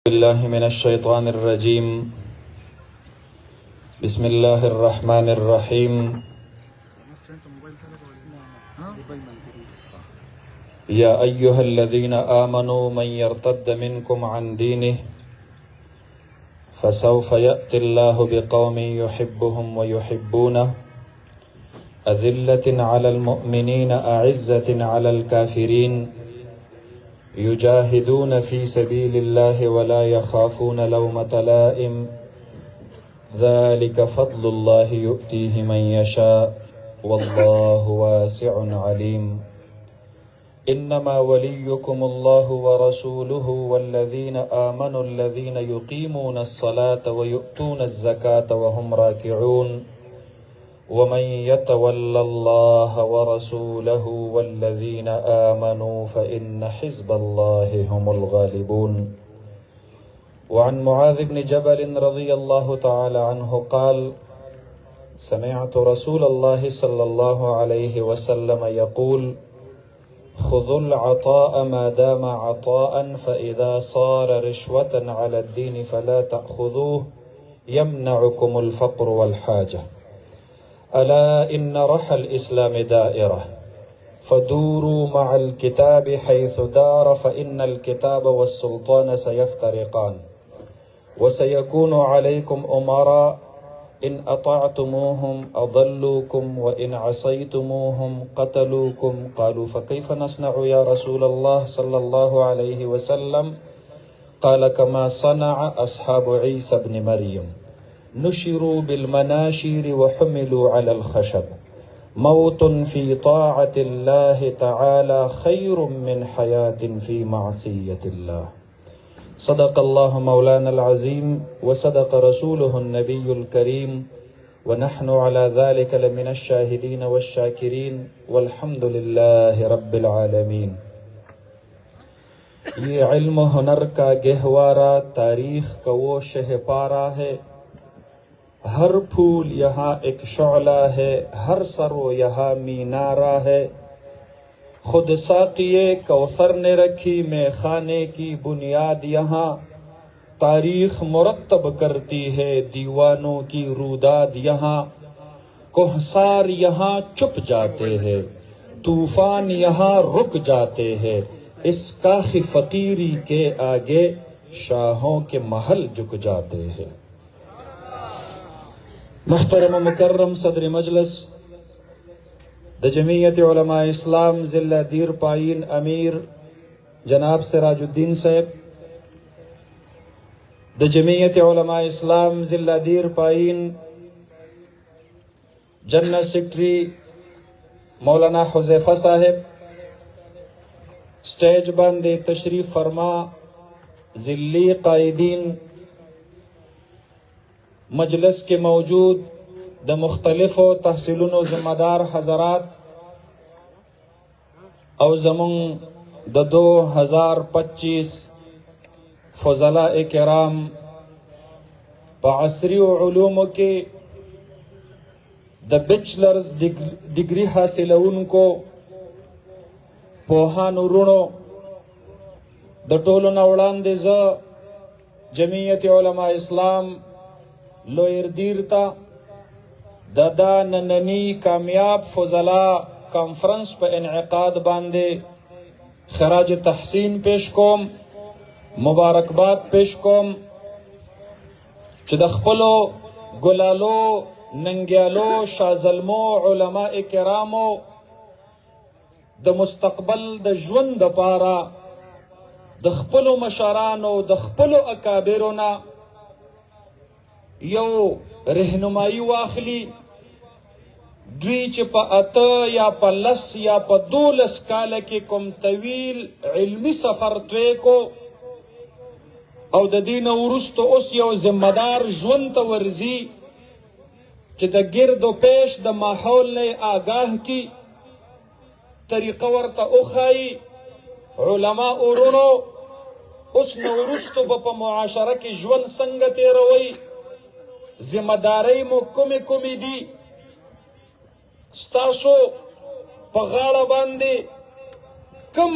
बिल्लाहि मिनश्शैतानिर्रजीम बिस्मिल्लाहिर्रहमानिर्रहीम या अय्युहल्लज़ीना आमनू मन यर्तद्द मिनकुम अन दीनिहि फसौफ यअतिल्लाहु बिक़ौमिन युहिब्बुहुम व युहिब्बूनहु अज़िल्लतिन अलल मुअमिनीन अइज़्ज़तिन अलल काफ़िरीन युजाहिदून फ़ी सबीलिल्लाहि वला यख़ाफ़ून लौमत लाइम ज़ालिक फ़ज़्लुल्लाहि युअतीहि मन यशा वल्लाहु वासिउन अलीम। इन्नमा वलियुकुमुल्लाहु व रसूलुहु वल्लज़ीना आमनुल्लज़ीना युक़ीमूनस्सलाता व युअतूनज़्ज़काता व हुम राकिऊन वमन यतवल्लल्लाह व रसूलहु वल्लज़ीना आमनू फ़इन्न हिज़्बल्लाहि हुमुल गालिबून। वअन मुआज़ इब्न जबल रज़ियल्लाहु तआला अन्हु क़ाल समिअतु रसूलल्लाहि सल्लल्लाहु अलैहि वसल्लम यक़ूल खुज़ुल अताअ मा दाम अताअन फ़इज़ा सार रिश्वतन अला द्दीन फ़ला तअख़ुज़ूहु यमनउकुमुल फ़क़्रु वल हाजा अला इन्न रहल इस्लाम दाइरा फदूरू मअल किताब हैसु दार फ़इन्नल किताब वस्सुल्तान सयफ्तरिक़ान वसयकूनु अलैकुम उमरा इन अताअतुमूहुम अदल्लूकुम व इन असयतुमूहुम क़तलूकुम क़ालू फ़कैफ़ नस्नअ या रसूलल्लाह सल्लल्लाहु अलैहि वसल्लम क़ाल कमा सनअ अस्हाबु ईसा इब्न मरियम नुशिरू बिलमनाशिर व हुमिलू अलल खशब मौतुन फ़ी ताअतिल्लाहि तआला खैरुम मिन हयातिन फ़ी मअसियतिल्लाह। सदक़ल्लाहु मौलानल अज़ीम व सदक़ रसूलुहुन नबियुल करीम व नहनु अला ज़ालिका लमिनश शाहिदीन वश्शाकिरीन वल्हम्दुलिल्लाहि रब्बिल आलमीन। ये इल्म हुनर का गहवारा तारीख़ का वो शहपारा है, हर फूल यहाँ एक शौला है, हर सरो यहाँ मीनारा है। खुद साक़िए कौसर ने रखी में खाने की बुनियाद यहाँ, तारीख़ मुरत्तब करती है दीवानों की रूदाद यहाँ। कोहसार यहाँ चुप जाते हैं, तूफ़ान यहाँ रुक जाते हैं, इस काख़ी फ़कीरी के आगे शाहों के महल झुक जाते हैं। मुहतरम मुकर्रम सदर मजलिस द जमीयत उलमा इस्लाम ज़िला दीर पाइन अमीर जनाब सिराजुद्दीन साहब, द जमीयत उलमा इस्लाम ज़िला दीर पाइन जनरल सेक्रेटरी मौलाना हुज़ैफ़ा साहब, स्टेज बंदे तशरीफ फरमा ज़िल्ली कायदीन, मजलिस के मौजूद द मुख्तलिफ तहसीलों व ज़िम्मेदार हज़रात और ज़मुन द 2025 फ़ज़ला किराम बाअसरी उलूम के द बैचलर्स डिग्री हासिल उनको पोहान रुणो द टोलना उड़ान दे जमीयत उलमा इस्लाम लोयर दीरता दादा नननी कामयाब फजला कॉन्फ्रेंस पर इनकाद बांधे खराज तहसीन पेश कोम, मुबारकबाद पेश कोम चदखपलो गुलालो नंग्यालो शाजलमो उलमा किरामो द मुस्तकबल द जुन द पारा द खपलो मशारानो द खपलो अकाबिरोना यो रहनुमाई वाखली दुई च प अत या प लस या प 12 काल के कुम तवील इल्मी सफर त्वे को او د دین ورستو اوس یو ذمہدار ژوند ته ورزي چې د ګرد و پیش د ماحول نه آگاه کی طریقه ورته اوخایي علما اورونو اوس نو ورستو په معاشره کې ژوند څنګه تیروي، ذمہداري مو کومې دي، ستاسو په غاړه باندې کم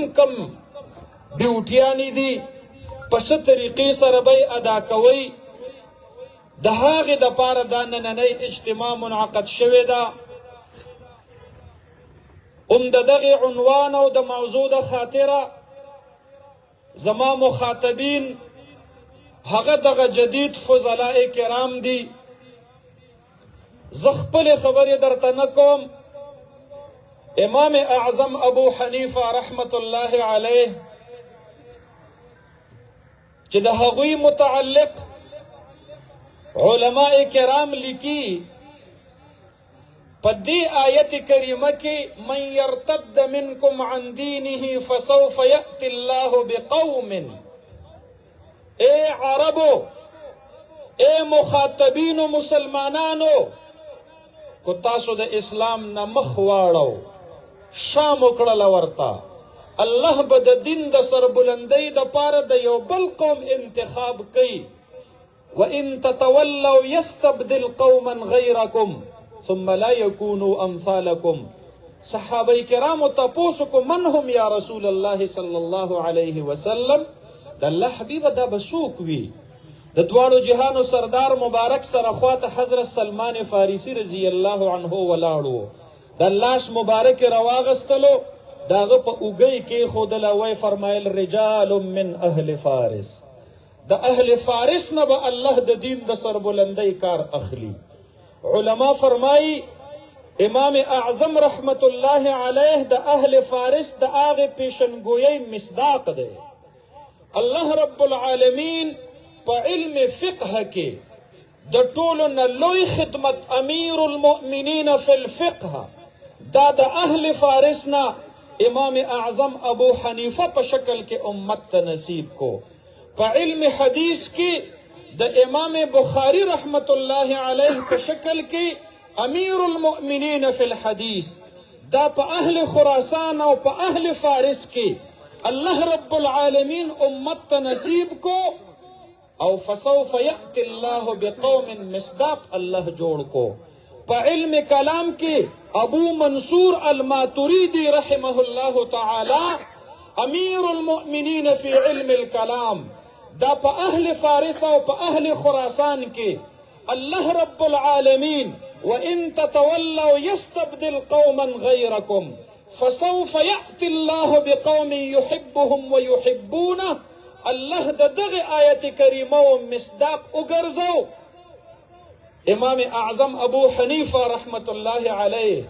ډیوټیانې دي په څه طریقې سره به یې ادا کوئ د هغې دپاره دا نننۍ اجتماع منعقد شوې ده. د دغې عنوان او د موضوع د خاطره زما مخاطبین هغه دغه جدید فضلاء کرام دي. زه خپلې خبرې درته نه کوم. امام اعظم ابو حنیفه رحمت الله علیه چې د هغوی متعلق علماء کرام لیکي په دې آیت کریمه کې من یرتد منکم عن دینه فسوف یأتی الله بقوم. اے عربو، اے مخاطبینو مسلمانانو، کو تاسو د اسلام نه مخ واړو شام وکړله ورته، الله به د دین د سربلندۍ دپاره د یو بل قوم انتخاب کوي. وَإِن تَتَوَلَّوْا يَسْتَبْدِلْ قَوْمًا غَيْرَكُمْ ثُمَّ لَا يَكُونُوا أَمْثَالَكُمْ. صحابه کرامو تپوس کو من هم یا رسول الله صلی الله علیه وسلم، د الله حبیب دا به څوک وي؟ د دواړو جهانو سردار مبارک سره خواته حضرت سلمان فارسی رضی الله عنه ولاړو. د لاس مبارک رواغستلو د هغه په اوږۍ کېښودله، وی فرمایل رجال من اهل فارس. د اهل فارس نه به الله د دین د سربلندۍ کار اخلي. علما فرمایي امام اعظم رحمت الله علیه د اهل فارس د هغې پیشنګویۍ مصداق دی. الله رب العالمین په علم فقه کې د ټولو نه لوی خدمت امیر المؤمنین فی الفقه دا د اهل فارس نه امام اعظم ابو حنیفه په شکل کې امت ته نصیب کو. په علم حدیث کې د امام بخاری رحمت الله علیه په شکل کې امیر المؤمنین فی الحدیث دا په اهل خراسان او په اهل فارس کې الله رب العالمین امت ته نصیب کو. او فسوف یأتی الله بقوم مصداق الله جوړ کو. په علم کلام کې ابو منصور الماتریدی رحمه الله تعالی امیر المؤمنین فی علم الکلام دا په اهل فارس او په اهل خراسان کې الله رب العالمین وَإِن تَتَوَلَّوْا يَسْتَبْدِلْ قَوْمًا غَيْرَكُمْ فَسَوْفَ يَأْتِ اللَّهُ بِقَوْمٍ يُحِبُّهُمْ وَيُحِبُّونَهُ. الله د دغه آیت کریمه و مصداق وګرځو. امام اعظم ابو حنیفه رحمت الله علیه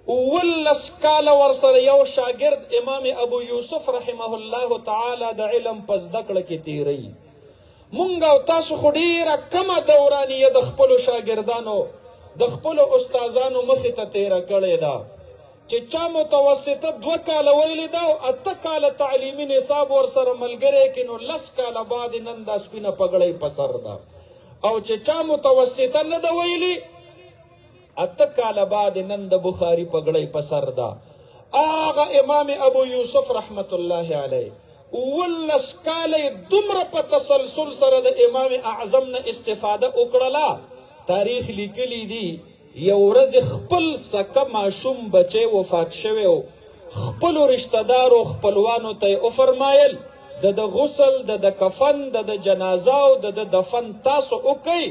19 کاله ورسره یو شاګرد امام ابو یوسف رحمه الله تعالی د علم په زده کړه کې تیری. مونږ او تاسو خو ډېره کمه دورانیه د خپلو شاګردانو د خپلو استادانو مخې ته تیره کړې ده چې چا متوسطه 2 کاله ویلې ده او 8 کاله تعلیمي نصاب ورسره ملګری کړي نو 10 کاله بعد نن دا سپینه پګړۍ په سر ده. او چې چا متوسطه نه ده ویلې 8 کاله بعد نن د بخاري پګړۍ په سر ده. هغه امام ابو یوسف رحمت الله علیه 19 کاله دومره په تسلسل سره د امام اعظم نه استفاده وکړله. تاریخ لیکلی دی یو ورځ خپل سکه ماشوم بچی وفات شوی و، خپلو رشته دارو خپلوانو ته یې وفرمایل د غسل د کفن د جنازه او د دفن تاسو وکئ،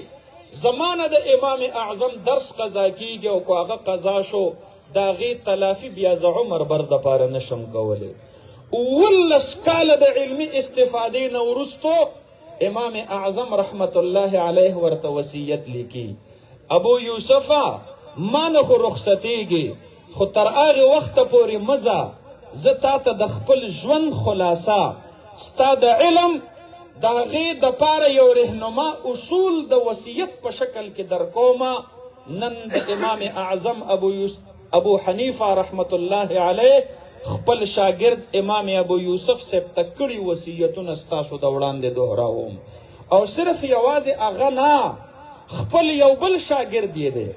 زمانه د امام اعظم درس قضا کیږي او که هغه قضا شو د هغې تلافي بیا زه عمر بر دپاره نشم کولی. 19 کاله د علمي استفادې نه وروستو امام اعظم رحمت الله علیه ورته وصیت لیکي ابو یوسفه ما نه خو رخصتېږي خو تر هغې وخته پورې مزه زه تا ته د خپل ژوند خلاصه ستا د علم د هغې دپاره یو رهنما اصول د وصیت په شکل کې درکومه. نن د امام اعظم ابو حنیفه رحمت الله علیه خپل شاگرد امام ابو یوسف صاحب ته کړي وصیتونه ستاسو د وړاندې دوهراوم. او صرف یوازې هغه نه، خپل یو بل شاگرد یې دی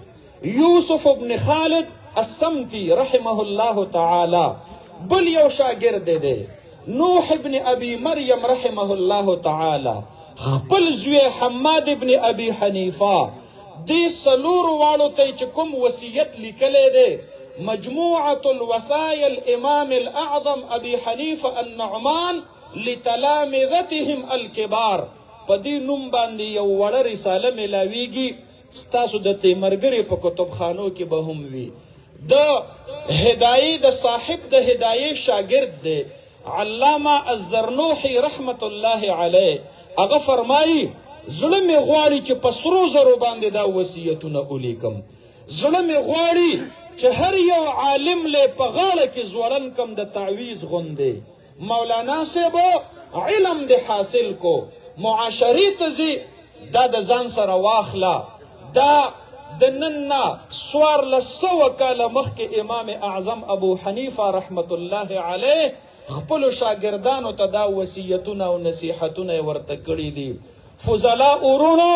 یوسف ابن خالد السمتی رحمه الله تعالی، بل یو شاگرد دی نوح ابن ابي مریم رحمه الله تعالی، خپل زوی حماد ابن ابي حنیفه. دې څلورو واړو ته چې کوم وصیت لیکلی دی مجموعة الوصايا الامام الاعظم ابي حنيفه النعمان لتلامذتهم الكبار. پدی نوم باندې یو وړه رساله ملاویږي ستاسو د تیمرګرې په کتابخانو کې به هم وي. د هدایې د صاحب د هدایې شاګرد دی علامه الزرنوحي رحمت الله علیه. هغه فرمایي زړه مې غواړي چې په سرو زرو باندې دا وصیتونه ولیکم. زړه مې غواړي چې هر یو عالم له په غاړه کې زوړن کم د تعویز غوندې. مولانا صاحب علم دې حاصل کو، معاشرې ته ځي دا د ځان سره واخله. دا د نن نه 1400 کاله مخکې امام اعظم ابو حنیفه رحمت الله علیه خپلو شاګردانو ته دا وصیتونه او نصیحتونه ورته کړي دي. فضلاء ورونو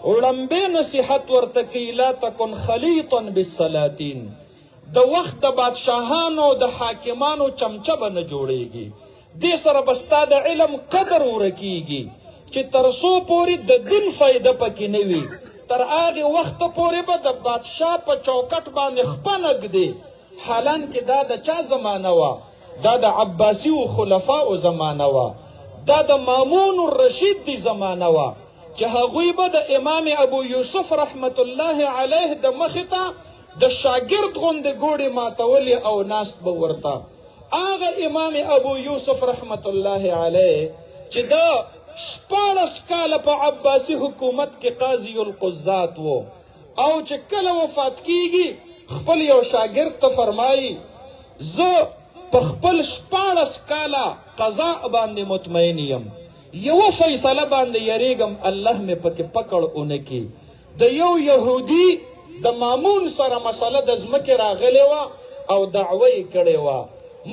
وړمبې نصیحت ورته کوي لا تکن خلیطا بالسلاطین. د وخت د بادشاهانو د حاکمانو چمچه به نه جوړیږي. دې سره به ستا د علم قدر ورکیږي چې تر څو پورې د دین فایده پکې نه وي تر هغې وخته پورې به د بادشاه په چوکټ باندې خپه نږدې. حالانکې دا د چا زمانه وه؟ دا د عباسي و خلفاو زمانه وه. دا د مامون الرشید دی زمانه وه چې هغوی به د امام ابو یوسف رحمت الله علیه د مخې ته د شاګرد غوندې ګوړې ماتولې او ناست به ورته. هغه امام ابو یوسف رحمت الله علیه چې د 14 کاله په عباسي حکومت کې قاضي القضات و او چې کله وفات کیږي خپل یو شاګرد ته فرمایي زه په خپل 14 کاله قضاء باندې مطمئن یم، یوه فیصله باندې یریږم الله مې پکې پکړ اونکي. د یو یهودي د مامون سره مسله د ځمکې راغلې وه او دعوه یې کړې وه.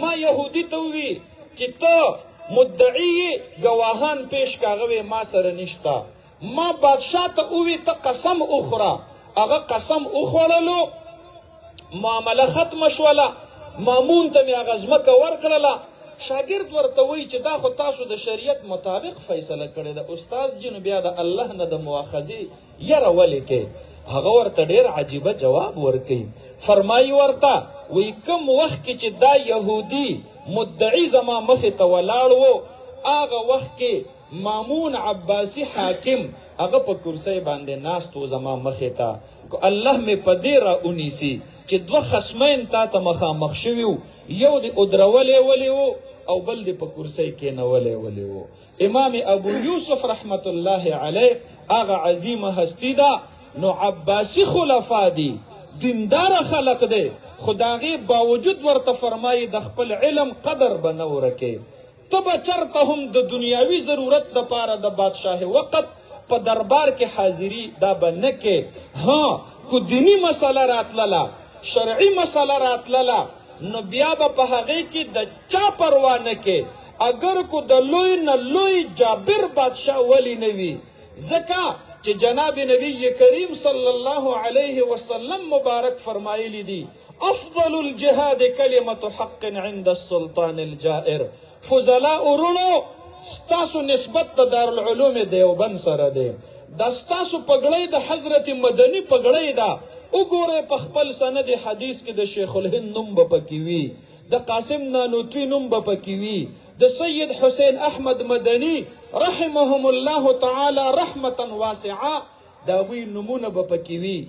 ما یهودي ته ووي چې ته مدعی گواهان پیش کاغوی ما سره نشتا. ما بادشاہ ته ووي ته قسم اخوره. هغه قسم اخوړلو، معامله ختمه شوله، مامون ته مې هغه ځمکه ورکړله. شاګرد ورته وایي چې دا خو تاسو د شریعت مطابق فیصله کړې ده، استاذ جي نو بیا د الله نه د مؤاخذې یره ولې کې؟ هغه ورته ډېر عجیبه جواب ورکوي. فرمایي ورته وایي کوم وخت کې چې دا یهودي مدعی زما مخې ته ولاړ و هغه وخت کې مامون عباسي حاکم هغه په کرسۍ باندې ناست و زما مخې ته. الله مې په دې را ونیسي چې دوه خصمین تا ته مخامخ شوي وو، یو دې ادرولی ولی و او بل دې په کرسۍ کېنولی ولی و. امام ابو یوسف رحمت الله علیه هغه عظیمه هستی ده. نو عباسي خلفا دي، دینداره خلق دی، خو د هغې باوجود ورته فرمایي د خپل علم قدر به نه ورکې. ته به چرته هم د دنیاوي ضرورت دپاره د بادشاه وقت په دربار کې حاضري دا به نه کې. ها کو دینی مسله راتلله، شرعي مسله راتلله، نو بیا به په هغې کې د چا پروا نه کې اگر کو د لوی نه لوی جابر بادشاه ولی نه وي. ځکه چې جناب نبی کریم صلی الله علیه وسلم مبارک فرمایلی دي افضل الجهاد کلمة حق عند السلطان الجائر. فضلاء ورونو ستاسو نسبت د دارالعلوم دیوبند سره دی. دا ستاسو پګړۍ د حضرت مدني پګړۍ ده. وګورئ په خپل سند حدیث کې د شیخ الهند نوم به پکې وي، د قاسم نانوتوي نوم به پکې وي، د سید حسین احمد مدني رحمهم الله تعالی رحمتا واسعه د هغوی نومونه به پکې وي.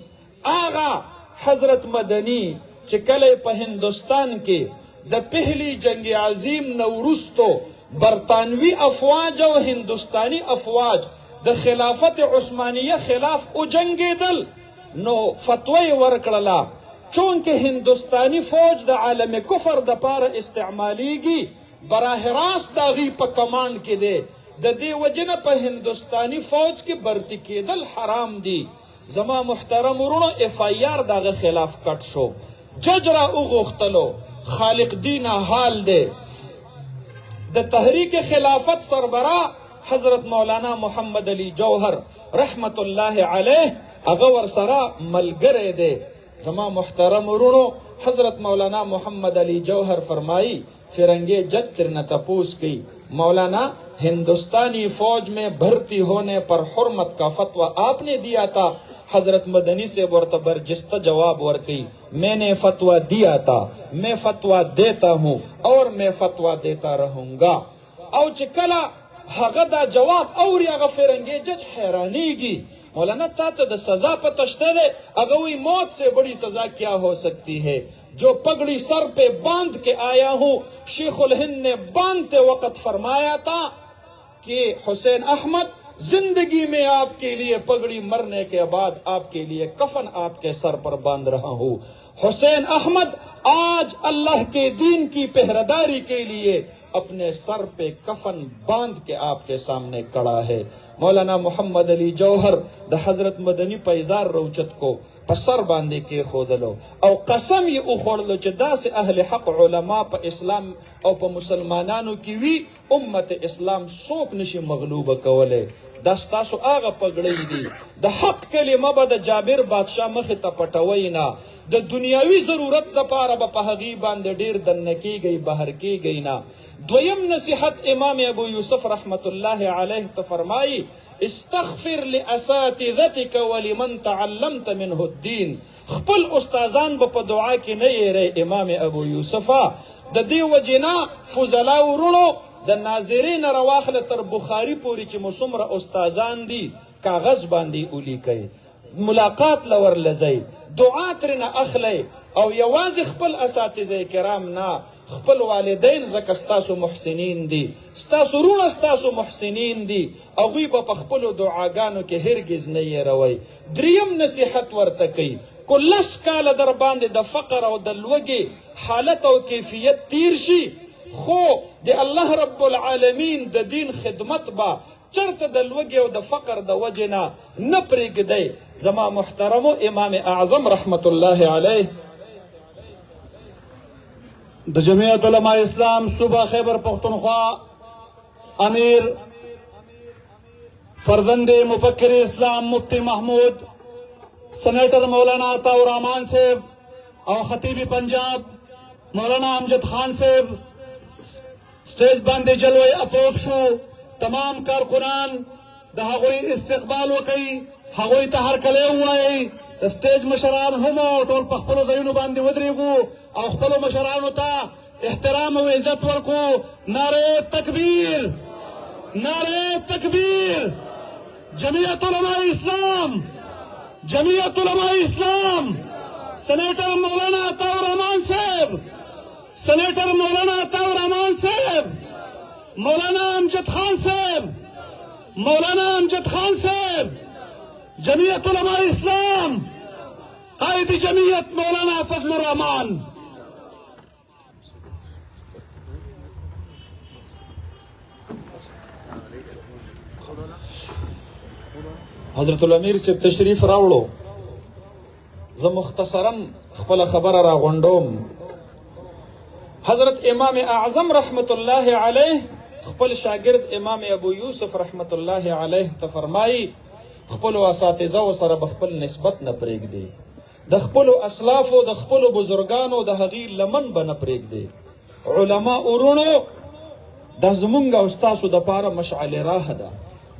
هغه حضرت مدني چې کله په هندوستان کې د پهلی جنگ عظیم نه وروستو برطانوي افواج او هندوستاني افواج د خلافت عثمانیه خلاف وجنګېدل، نو فتوی ورکړله چونکه هندوستانی فوج د عالم کفر د پاره استعمالیږي، براه راست د هغوی په کمانډ کې دی، د دې وجې نه په هندوستانی فوج کې برتی کېدل حرام دي. زما محترم ورونو اف آی آر د هغه خلاف کټ شو، جج را وغوښتلو، خالق دین حال دی. د تحریک خلافت سربراه حضرت مولانا محمد علی جوهر رحمت الله علیه هغه ورسره ملګری دی. زما محترم ورونو حضرت مولانا محمد علی جوہر فرمائی فرنگے جج ترنا تپوس کی مولانا ہندوستانی فوج میں بھرتی ہونے پر حرمت کا فتویٰ آپ نے دیا تھا. حضرت مدنی سے برتبر جستہ جواب ورکی میں نے فتویٰ دیا تھا، میں فتویٰ دیتا ہوں اور میں فتویٰ دیتا رہوں گا. او چې کله هغه دا جواب اوري هغه فرنګي جج حیرانیږي مولانا تا ته د سزا پتہ شته دی هغه وی موت سے بڑی سزا کیا ہو سکتی ہے جو پگڑی سر پہ باندھ کے آیا ہوں شیخ الہند نے باندھتے وقت فرمایا تھا کہ حسین احمد زندگی میں آپ کے لیے پگڑی مرنے کے بعد آپ کے لیے کفن آپ کے سر پر باندھ رہا ہوں حسین احمد آج اللہ کے دین کی پہراداری کے لیے اپنے سر پہ کفن باندھ کے آپ کے سامنے کڑا ہے مولانا محمد علی جوہر د حضرت مدنی پیزار روچت کو پسر باندے کے خودلو او قسم یہ اخوڑلو چه دا سے اہل حق علماء پا اسلام او پا مسلمانانو کی وی امت اسلام سوک نشی مغلوب کولے دستاسو آغا پگڑی دی دا حق کلمہ با دا جابر بادشاہ مخی تا پٹوئینا دا دنیاوی ضرورت دا پارا با پہغی باندے دیر دنکی گئی بہر کی گئی نا دویم نصیحت امام ابو یوسف رحمت اللہ علیہ تفرمائی استغفر لاساتذتک ولمن تعلمت منه الدین خپل استازان با پا دعا کی نئی رہے امام ابو یوسفا دا دی وجنا فضلاء ورونو د ناظرین رواخل تر بخاری پوری چې مسمر استازان دی کاغذ باندې اولی کوي ملاقات لور لزی دعا ترنه اخلی او یواز خپل اساتذه کرام نه خپل والدین زکه ستاسو محسنین دی ستاسو رونه ستاسو محسنین دی او غوی په خپل دعاګانو کې هرگز نه یې روي دریم نصیحت ورته کوي کلس کال در باندې د فقر او د لوږې حالت او کیفیت تیر شي خو د الله رب العالمین د دین خدمت با چرته د لوږې او د فقر د وجې نه نه پرېږدی زما محترمو امام اعظم رحمت الله علیه د جمعیت علماء اسلام صوبہ خیبر پختونخوا امیر فرزند مفکر اسلام مفتی محمود سینیٹر مولانا عطا الرحمان صاحب او خطیب پنجاب مولانا امجد خان صاحب سٹیج باندې جلوه افروز شو تمام کارکنان د هغوی استقبال وکړي هغوی ته هرکلی ووایي د سټیج مشران هم ټول په خپلو ځایونو باندې ودرېږو او خپلو مشرانو ته احترام او عزت ورکو نعره تکبیر نعره تکبیر جمعیت علماء اسلام جمعیت علماء اسلام سینیٹر مولانا عطا الرحمان صاحب سینیٹر مولانا عطا الرحمان صاحب مولانا امجد خان صاحب مولانا امجد خان صاحب جمعیت علماء اسلام قائد جمعیت مولانا فضل الرحمان حضرت الامیر سے تشریف راوړو زه مختصرا خپل خبره را غونډوم حضرت امام اعظم رحمت الله علیه خپل شاگرد امام ابو یوسف رحمت الله علیه ته فرمایي خپل اساتذه سره بخپل نسبت نه پرېږدي د خپل اسلاف او د خپل بزرګانو د هغې لمن به نه پرېږدي علما ورونو دا زمونږ او ستاسو دپاره مشعل راه ده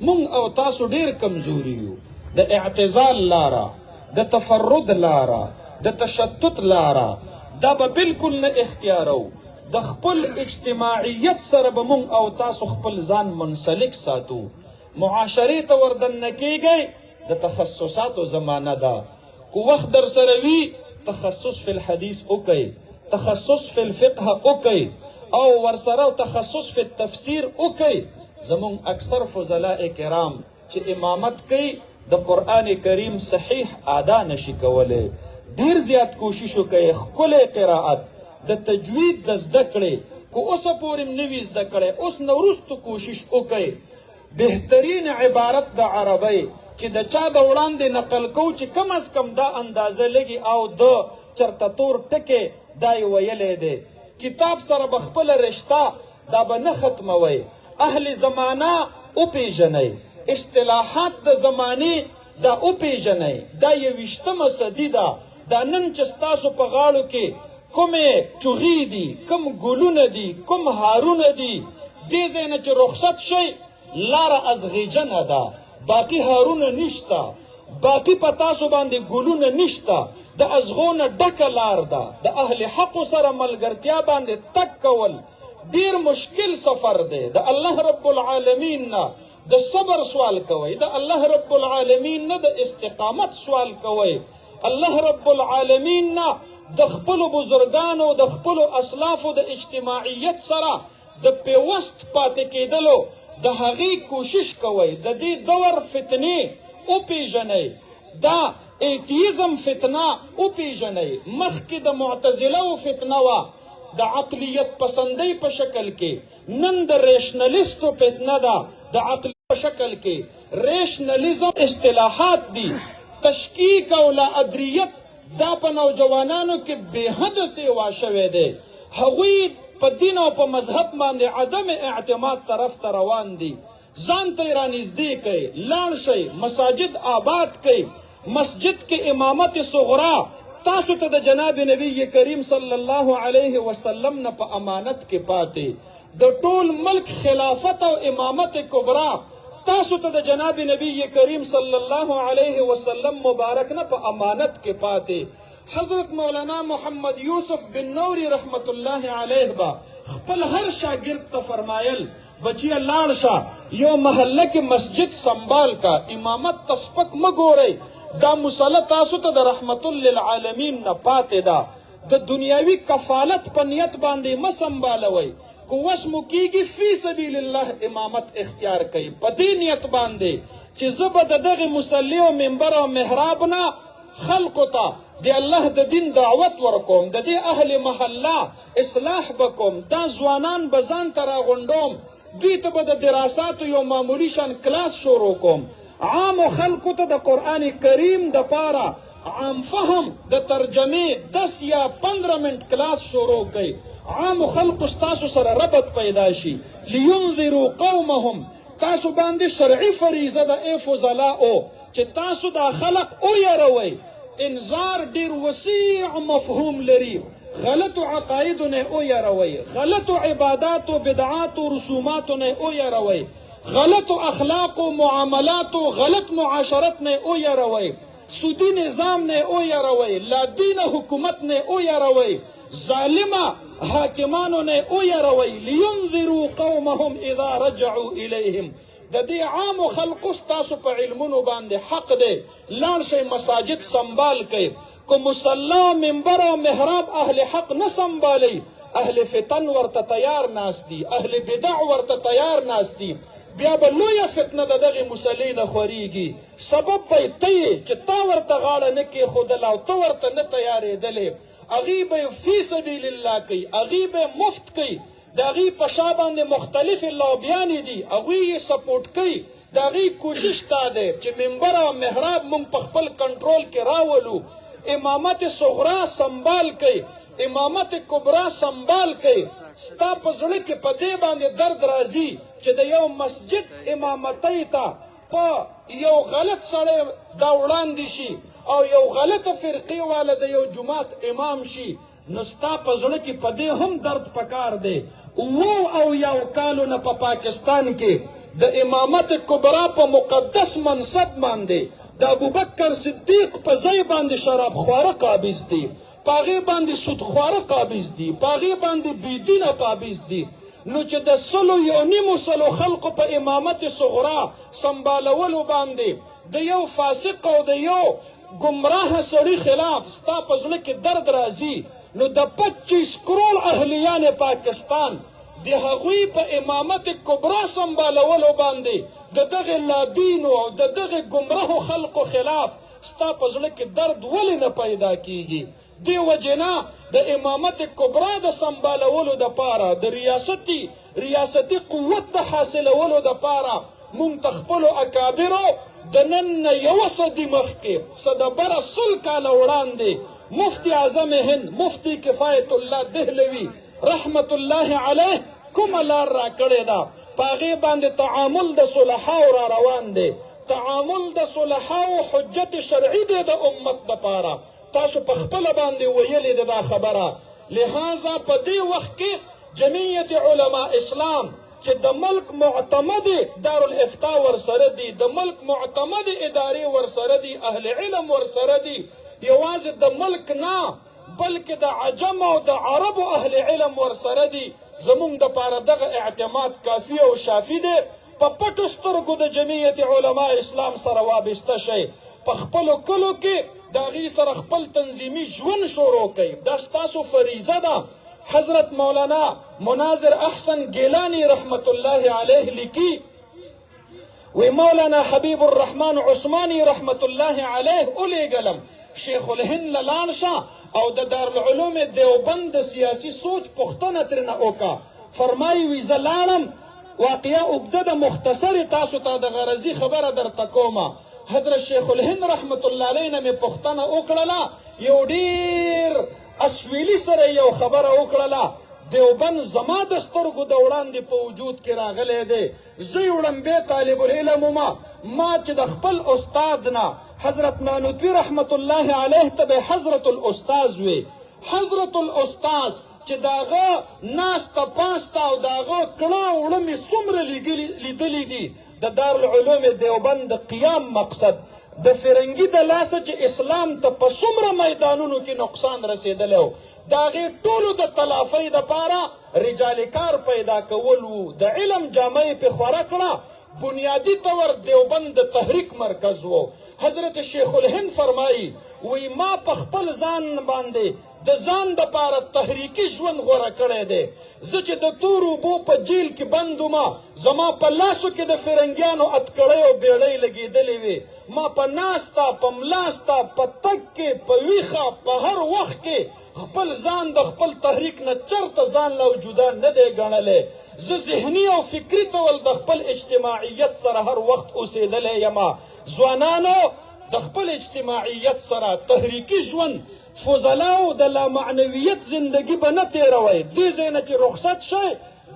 مونږ او تاسو ډېر کمزوري یو د اعتزال لاره د تفرد لاره د تشتت لاره دا به بالکل نه اختیارو د خپل اجتماعیت سره به مونږ او تاسو خپل ځان منسلک ساتو معاشرې ته وردننه کیږئ د تخصصاتو زمانه ده کو وخت در سره وي تخصص فی الحدیث وکئ تخصص فی الفقه وکئ او ورسره تخصص فی التفسیر وکئ زمون اکثر فضلاء کرام چې امامت کوي د قرآن کریم صحیح ادا نشي کولی ډیر زیات کوشش وکړئ ښکلی قرائت د تجوید د زده کړې که اوسه پورې م نوي زده کړی اوس نه وروستو کوشش وکړئ بهترین عبارت د عربۍ چې د چا د وړاندې نقل کو چې کم از کم دا اندازه لګي او د چرته تور ټکې دا یې ویلی دی کتاب سره به خپله رشته دا به نه ختموئ اهل زمانه وپیژنئ اصطلاحات د زمانې دا وپیژنئ دا یویشتمه صدي ده دا نن چې ستاسو په غاړو کې کومې چغې دي کوم ګلونه دي کوم هارونه دي دې ځای نه چې رخصت شئ لاره ازغیجنه ده باقي هارونه نشته باقي په تاسو باندې ګلونه نشته د ازغو نه ډکه لار ده د اهل حقو سره ملګرتیا باندې تک کول ډیر مشکل سفر دی. د الله رب العالمین نه د صبر سوال کوئ، د الله رب العالمین نه د استقامت سوال کوئ، الله رب العالمین نه د خپلو بزرګانو د خپلو اسلافو د اجتماعیت سره د پیوست پاتې کېدلو د هغې کوشش کوئ. د دې دور فتنې وپېژنئ، دا ایتیزم فتنه وپېژنئ. مخکې د معتزلو فتنه وه د عقلیت پسندۍ په شکل کې، نن د ریشنلیستو فتنه ده د عقل په شکل کې. ریشنلیزم اصطلاحات دي، تشکیک او لاادریت دا په نوجوانانو کې بې حده سیوا شوی دی. هغوی په دین او په مذهب باندې عدم اعتماد طرف ته روان دي. ځان ته یې رانږدې کړئ، لاړ شئ مساجد آباد کړئ. مسجد کې امامت صغرا تاسو ته د جناب نبی کریم صلی الله علیه وسلم نه په امانت کې پاتې. د ټول ملک خلافت او امامت کبرا تاسو ته د جناب نبی کریم صلی الله علیه وسلم مبارک نه په امانت کې پاتې. حضرت مولانا محمد یوسف بن نوری رحمت الله علیه با خپل هر شاگرد ته فرمایل بچیه لاړ شه یو محله کې مسجد سنبال کا، امامت ته سپک مه ګورئ، دا مسله تاسو ته د رحمت للعالمین نه پاتې ده. د دنیاوي کفالت په نیت باندې مه سنبالوئ. که وس مو کیږي فی سبیل الله امامت اختیار کوي په دې نیت باندې چې زه به د دغې مصلي او منبر او محراب نه خلقو ته د الله د دین دعوت ورکوم، د دې اهل محله اصلاح بکوم، دا ځوانان به ځان ته راغونډوم، دوی ته به د دراساتو یو معمولي شان کلاس شروع کوم. عامو خلقو ته د قرآن کریم د پاره عام فهم د ترجمې 10 یا 15 منټ کلاس شروع کړئ. عامو خلقو ستاسو سره ربط پیدا شي. لینذروا قومهم تاسو باندې شرعي فریضه ده ای فضلاؤ چې تاسو دا خلق ویروئ. انذار ډیر وسیع مفهوم لري. غلط عقاید نه ویروئ، غلط عبادات و بدعات و رسومات نه ویروئ، غلط اخلاق و معاملات و غلط معاشرت نه ویروئ، سودی نظام نه ویروئ، لادین حکومت نه ویروئ، ظالمه حاکمانو نه ویروئ. لینذروا قومهم اذا رجعوا الیهم. د دې عامو خلقو ستاسو په علمونو باندې حق دی. لاړ شئ مساجد سنبال کړئ. که مصلا منبر او محراب اهل حق نه سنبالئ، اهل فتن ورته تیار ناست دي، اهل بدع ورته تیار ناست دي. بیا به لویه فتنه د دغې مصلې نه خورېږي. سبب به یې ته یې چې تا ورته غاړه نه کېښودله او ته ورته نه تیارېدلې. هغوی به یې فی سبیل الله کوي، هغوی به یې مفت کوي، د هغوی په شا باندې مختلفې لوبیانې دي، هغوی یې سپورټ کوي. د هغوی کوشش دا دی چې منبر او محراب موږ په خپل کنټرول کې راولو. امامت صغرا سنبال کوي، امامت کبرا سنبال کوي. ستا په زړه کې په دې باندې درد راځي چې د یو مسجد امامتۍ ته په یو غلط سړی دا وړاندې شي او یو غلطه فرقې والا د یو جماعت امام شي، نو ستا په زړه کې په دې هم درد پکار دی. اوه کالو نه په پاکستان کې د امامت کبرا په مقدس منصب باندې د ابوبکر صدیق په ځای باندې شراب خواره قابض دي، په هغې باندې سودخواره قابض دي، په هغې باندې بېدینه قابض دي. نو چې د 100 خلقو په امامت صغرا سنبالولو باندې د یو فاسق او د یو گمراه سړي خلاف ستا په زړه کې درد راځي، نو د 25 کروڑ اهلیان پاکستان د هغوی په امامت کبرا سنبالولو باندې د دغې لادینو او د دغې گمراهو خلقو خلاف ستا په زړه کې درد ولې نه پیدا کیږي؟ دې وجې نه د امامت کبرا د سنبالولو دپاره د ریاستي قوت د حاصلولو دپاره مونږ ته خپلو اکابرو د نن نه 1 صدي مخکې څه دبره 100 کاله وړاندې مفتی اعظم هند مفتی کفایت الله دهلوي رحمت الله علیه کومه لار راکړې ده، په هغې باندې تعامل د صلحاو را روان دی. تعامل د صلحاو حجت شرعي دی د امت دپاره. تاسو په خپله باندې ویلې ده دا خبره. لہذا په دې وخت کې جمعیت علما اسلام چې د ملک معتمد دارالافتا ورسره دي، د ملک معتمد ادارې ورسره دي، اهل علم ورسره دي، یوازې د ملک نه بلکې د عجم او د عربو اهل علم ورسره دي. زمونږ دپاره دغه اعتماد کافي او شافي دی. په پټو سترګو د جمعیت علما اسلام سره وابسته شئ. په خپلو کلو کې د هغې سره خپل تنظیمي ژوند شروع کوئ. دا ستاسو فریضه ده. حضرت مولانا مناظر احسن گیلانی رحمت الله علیه لیکي وی مولانا حبیب الرحمن عثمانی رحمت الله علیه ولیږلم شیخ الهند لاړ شه او د دارالعلوم دیوبند د سیاسي سوچ پوښتنه ترېنه وکړه. فرمایي وی زه لاړم واقعه اوږده ده مختصرې تاسو ته د غرضي خبره درته کومه. حضرت شیخ الهند رحمت الله علیه نه مې پوښتنه وکړله یو ډېر اسویلي سره یو خبره وکړله. دیوبند زما د سترګو د وړاندې په وجود کې راغلی دی. زه یې وړمبی طالب العلم ومه. ما چې د خپل استاد نه حضرت نانوتوي رحمت الله علیه ته به حضرت الاستاذ وی. حضرت الاستاذ چې د هغه ناسته پاسته او د هغه کړه وړه مې څومره لیدلي دي. د دارالعلوم دیوبند د قیام مقصد د فرنګي د لاسه چې اسلام ته په څومره میدانونو کې نقصان رسېدلی و د هغې ټولو د تلافۍ دپاره رجال کار پیدا کول و. د علم جامه یې پې خوره کړه. بنیادی طور دیوبند د تحریک مرکز و. حضرت شیخ الهند فرمایی وی ما په خپل ځان باندې د ځان دپاره تحریکي ژوند غوره کړی دی. زه چې د تورو اوبو په جیل کې بند ومه زما په لاسو کې د فرنګیانو اتکړۍ او بیړۍ لګېدلې وې. ما په ناسته په ملاسته په تګ کې په ویښه په هر وخت کې خپل ځان د خپل تحریک نه چرته ځان له جدا نه دی ګڼلی. زه ذهني او فکري ډول د خپل اجتماعیت سره هر وخت اوسېدلی یمه. ځوانانو د خپل اجتماعیت سره تحریکي ژوند فضلاو د لامعنویت زندگی به نه تېروئ. دې ځای نه چې رخصت شئ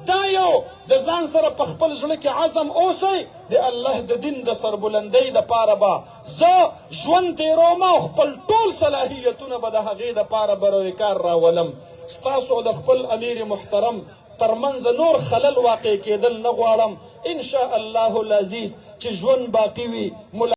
دا یو د ځان سره په خپل زړه کې عزم اوسئ د الله د دین د سربلندۍ دپاره به زه ژوند تېروم او خپل ټول صلاحیتونه به د هغې دپاره به رویکار راولم. ستاسو د خپل امیر محترم ترمنځ نور خلل واقع کېدل نه غواړم. انشاء الله العزیز چې ژوند باقي وي